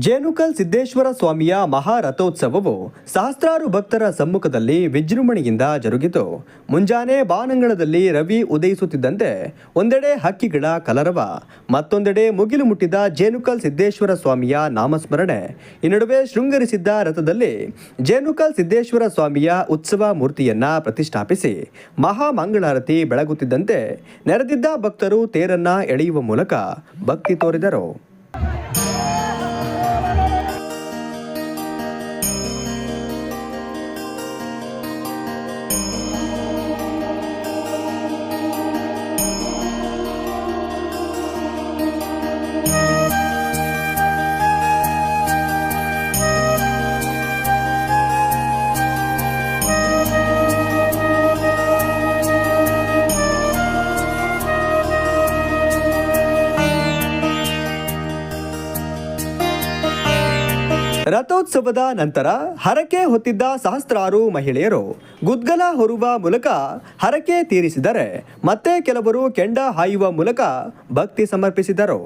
ಜೇನುಕಲ್ ಸಿದ್ದೇಶ್ವರ ಸ್ವಾಮಿಯ ಮಹಾರಥೋತ್ಸವವು ಸಹಸ್ರಾರು ಭಕ್ತರ ಸಮ್ಮುಖದಲ್ಲಿ ವಿಜೃಂಭಣೆಯಿಂದ ಜರುಗಿತು. ಮುಂಜಾನೆ ಬಾನಂಗಳದಲ್ಲಿ ರವಿ ಉದಯಿಸುತ್ತಿದ್ದಂತೆ ಒಂದೆಡೆ ಹಕ್ಕಿಗಳ ಕಲರವ, ಮತ್ತೊಂದೆಡೆ ಮುಗಿಲು ಮುಟ್ಟಿದ ಜೇನುಕಲ್ ಸಿದ್ದೇಶ್ವರ ಸ್ವಾಮಿಯ ನಾಮಸ್ಮರಣೆ. ಈ ನಡುವೆ ಶೃಂಗರಿಸಿದ್ದ ರಥದಲ್ಲಿ ಜೇನುಕಲ್ ಸಿದ್ದೇಶ್ವರ ಸ್ವಾಮಿಯ ಉತ್ಸವ ಮೂರ್ತಿಯನ್ನ ಪ್ರತಿಷ್ಠಾಪಿಸಿ ಮಹಾಮಂಗಳಾರತಿ ಬೆಳಗುತ್ತಿದ್ದಂತೆ ನೆರೆದಿದ್ದ ಭಕ್ತರು ತೇರನ್ನ ಎಳೆಯುವ ಮೂಲಕ ಭಕ್ತಿ ತೋರಿದರು. ರಥೋತ್ಸವದ ನಂತರ ಹರಕೆ ಹೊತ್ತಿದ್ದ ಸಹಸ್ರಾರು ಮಹಿಳೆಯರು ಗುದ್ಗಲ ಹೊರುವ ಮೂಲಕ ಹರಕೆ ತೀರಿಸಿದರೆ ಮತ್ತೆ ಕೆಲವರು ಕೆಂಡ ಹಾಯುವ ಮೂಲಕ ಭಕ್ತಿ ಸಮರ್ಪಿಸಿದರು.